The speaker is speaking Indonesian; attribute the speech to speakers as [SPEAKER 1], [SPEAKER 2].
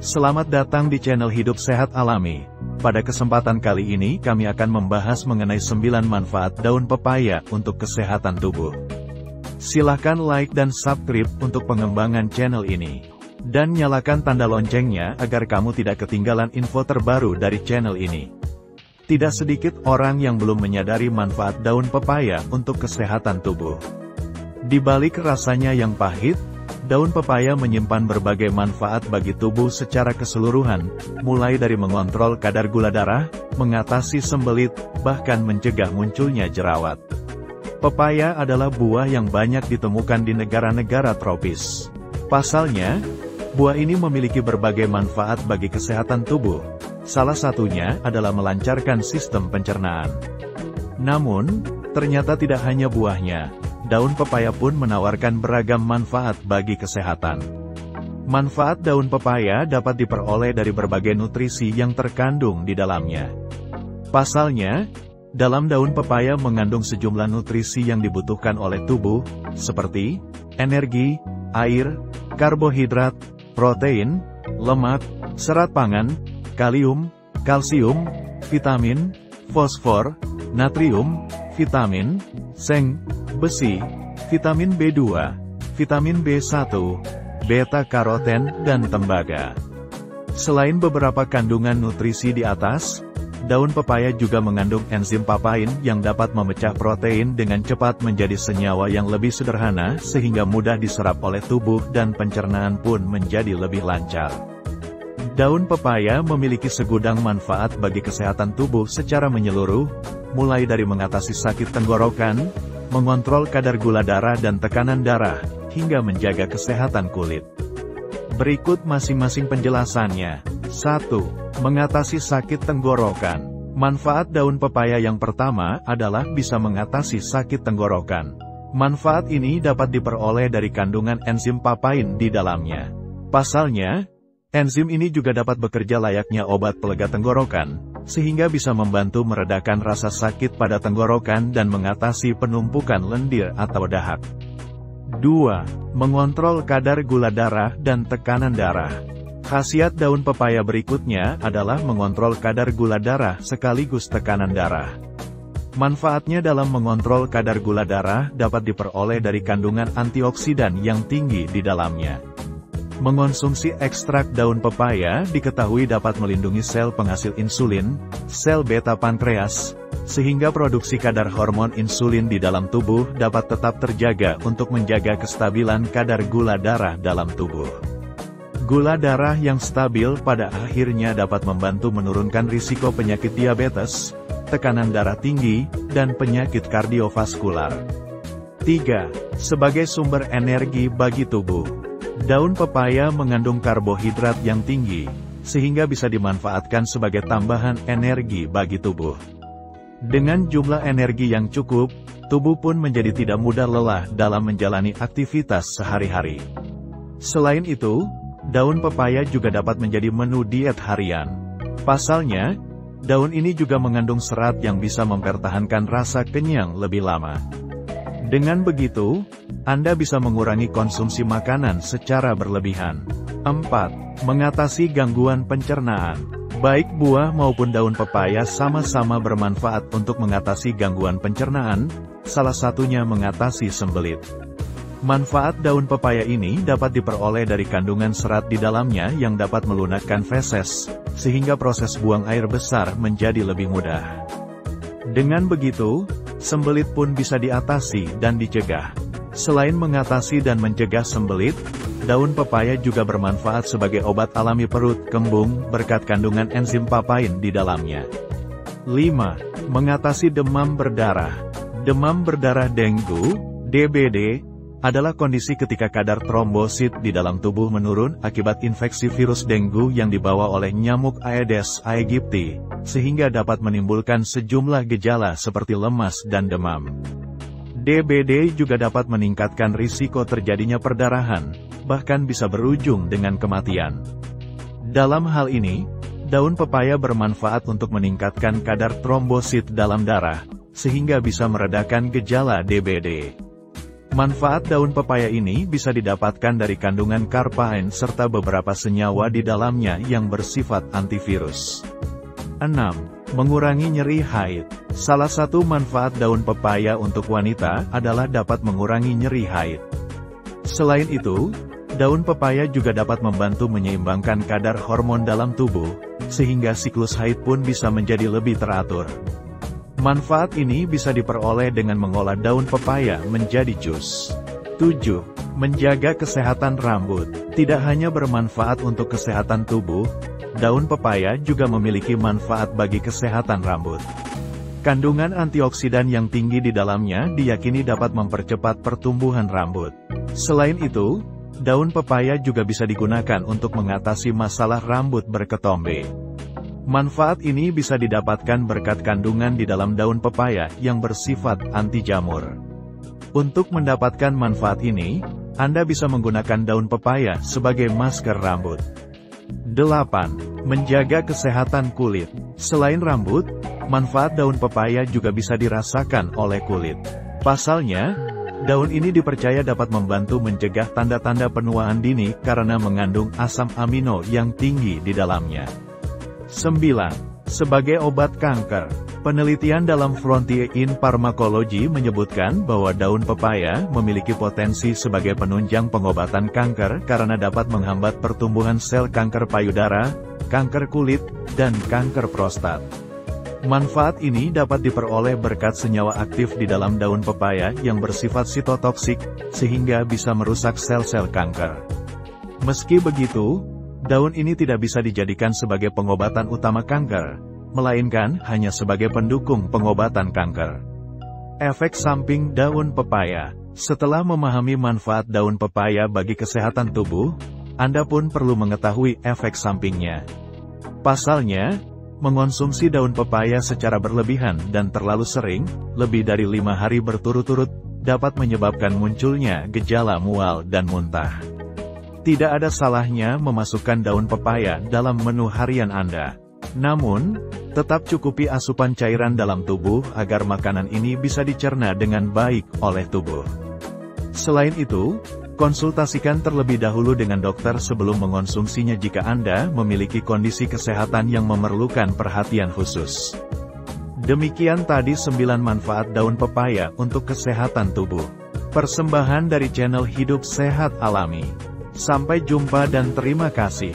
[SPEAKER 1] Selamat datang di channel Hidup Sehat Alami. Pada kesempatan kali ini kami akan membahas mengenai 9 manfaat daun pepaya untuk kesehatan tubuh. Silahkan like dan subscribe untuk pengembangan channel ini. Dan nyalakan tanda loncengnya agar kamu tidak ketinggalan info terbaru dari channel ini. Tidak sedikit orang yang belum menyadari manfaat daun pepaya untuk kesehatan tubuh. Di balik rasanya yang pahit, daun pepaya menyimpan berbagai manfaat bagi tubuh secara keseluruhan, mulai dari mengontrol kadar gula darah, mengatasi sembelit, bahkan mencegah munculnya jerawat. Pepaya adalah buah yang banyak ditemukan di negara-negara tropis. Pasalnya, buah ini memiliki berbagai manfaat bagi kesehatan tubuh. Salah satunya adalah melancarkan sistem pencernaan. Namun, ternyata tidak hanya buahnya. Daun pepaya pun menawarkan beragam manfaat bagi kesehatan. Manfaat daun pepaya dapat diperoleh dari berbagai nutrisi yang terkandung di dalamnya. Pasalnya, dalam daun pepaya mengandung sejumlah nutrisi yang dibutuhkan oleh tubuh, seperti energi, air, karbohidrat, protein, lemak, serat pangan, kalium, kalsium, vitamin, fosfor, natrium, vitamin, seng, besi, vitamin B2, vitamin B1, beta-karoten, dan tembaga. Selain beberapa kandungan nutrisi di atas, daun pepaya juga mengandung enzim papain yang dapat memecah protein dengan cepat menjadi senyawa yang lebih sederhana sehingga mudah diserap oleh tubuh dan pencernaan pun menjadi lebih lancar. Daun pepaya memiliki segudang manfaat bagi kesehatan tubuh secara menyeluruh, mulai dari mengatasi sakit tenggorokan, mengontrol kadar gula darah dan tekanan darah, hingga menjaga kesehatan kulit. Berikut masing-masing penjelasannya. 1. Mengatasi sakit tenggorokan. Manfaat daun pepaya yang pertama adalah bisa mengatasi sakit tenggorokan. Manfaat ini dapat diperoleh dari kandungan enzim papain di dalamnya. Pasalnya, enzim ini juga dapat bekerja layaknya obat pelega tenggorokan, sehingga bisa membantu meredakan rasa sakit pada tenggorokan dan mengatasi penumpukan lendir atau dahak. 2. Mengontrol kadar gula darah dan tekanan darah. Khasiat daun pepaya berikutnya adalah mengontrol kadar gula darah sekaligus tekanan darah. Manfaatnya dalam mengontrol kadar gula darah dapat diperoleh dari kandungan antioksidan yang tinggi di dalamnya. Mengonsumsi ekstrak daun pepaya diketahui dapat melindungi sel penghasil insulin, sel beta pankreas, sehingga produksi kadar hormon insulin di dalam tubuh dapat tetap terjaga untuk menjaga kestabilan kadar gula darah dalam tubuh. Gula darah yang stabil pada akhirnya dapat membantu menurunkan risiko penyakit diabetes, tekanan darah tinggi, dan penyakit kardiovaskular. 3. Sebagai sumber energi bagi tubuh. Daun pepaya mengandung karbohidrat yang tinggi, sehingga bisa dimanfaatkan sebagai tambahan energi bagi tubuh. Dengan jumlah energi yang cukup, tubuh pun menjadi tidak mudah lelah dalam menjalani aktivitas sehari-hari. Selain itu, daun pepaya juga dapat menjadi menu diet harian. Pasalnya, daun ini juga mengandung serat yang bisa mempertahankan rasa kenyang lebih lama. Dengan begitu, Anda bisa mengurangi konsumsi makanan secara berlebihan. 4. Mengatasi gangguan pencernaan. Baik buah maupun daun pepaya sama-sama bermanfaat untuk mengatasi gangguan pencernaan, salah satunya mengatasi sembelit. Manfaat daun pepaya ini dapat diperoleh dari kandungan serat di dalamnya yang dapat melunakkan feses, sehingga proses buang air besar menjadi lebih mudah. Dengan begitu, sembelit pun bisa diatasi dan dicegah. Selain mengatasi dan mencegah sembelit, daun pepaya juga bermanfaat sebagai obat alami perut kembung berkat kandungan enzim papain di dalamnya. 5. Mengatasi demam berdarah. Demam berdarah dengue, DBD, adalah kondisi ketika kadar trombosit di dalam tubuh menurun akibat infeksi virus dengue yang dibawa oleh nyamuk Aedes aegypti, sehingga dapat menimbulkan sejumlah gejala seperti lemas dan demam. DBD juga dapat meningkatkan risiko terjadinya perdarahan, bahkan bisa berujung dengan kematian. Dalam hal ini, daun pepaya bermanfaat untuk meningkatkan kadar trombosit dalam darah, sehingga bisa meredakan gejala DBD. Manfaat daun pepaya ini bisa didapatkan dari kandungan karpain serta beberapa senyawa di dalamnya yang bersifat antivirus. 6. Mengurangi nyeri haid. Salah satu manfaat daun pepaya untuk wanita adalah dapat mengurangi nyeri haid. Selain itu, daun pepaya juga dapat membantu menyeimbangkan kadar hormon dalam tubuh, sehingga siklus haid pun bisa menjadi lebih teratur. Manfaat ini bisa diperoleh dengan mengolah daun pepaya menjadi jus. 7. Menjaga kesehatan rambut. Tidak hanya bermanfaat untuk kesehatan tubuh, daun pepaya juga memiliki manfaat bagi kesehatan rambut. Kandungan antioksidan yang tinggi di dalamnya diyakini dapat mempercepat pertumbuhan rambut. Selain itu, daun pepaya juga bisa digunakan untuk mengatasi masalah rambut berketombe. Manfaat ini bisa didapatkan berkat kandungan di dalam daun pepaya yang bersifat anti jamur. Untuk mendapatkan manfaat ini, Anda bisa menggunakan daun pepaya sebagai masker rambut. 8. Menjaga kesehatan kulit. Selain rambut, manfaat daun pepaya juga bisa dirasakan oleh kulit. Pasalnya, daun ini dipercaya dapat membantu mencegah tanda-tanda penuaan dini karena mengandung asam amino yang tinggi di dalamnya. 9. Sebagai obat kanker. Penelitian dalam Frontier in Pharmacology menyebutkan bahwa daun pepaya memiliki potensi sebagai penunjang pengobatan kanker karena dapat menghambat pertumbuhan sel kanker payudara, kanker kulit, dan kanker prostat. Manfaat ini dapat diperoleh berkat senyawa aktif di dalam daun pepaya yang bersifat sitotoksik, sehingga bisa merusak sel-sel kanker. Meski begitu, daun ini tidak bisa dijadikan sebagai pengobatan utama kanker, melainkan hanya sebagai pendukung pengobatan kanker. Efek samping daun pepaya. Setelah memahami manfaat daun pepaya bagi kesehatan tubuh, Anda pun perlu mengetahui efek sampingnya. Pasalnya, mengonsumsi daun pepaya secara berlebihan dan terlalu sering, lebih dari 5 hari berturut-turut, dapat menyebabkan munculnya gejala mual dan muntah. Tidak ada salahnya memasukkan daun pepaya dalam menu harian Anda. Namun, tetap cukupi asupan cairan dalam tubuh agar makanan ini bisa dicerna dengan baik oleh tubuh. Selain itu, konsultasikan terlebih dahulu dengan dokter sebelum mengonsumsinya jika Anda memiliki kondisi kesehatan yang memerlukan perhatian khusus. Demikian tadi 9 manfaat daun pepaya untuk kesehatan tubuh. Persembahan dari channel Hidup Sehat Alami. Sampai jumpa dan terima kasih.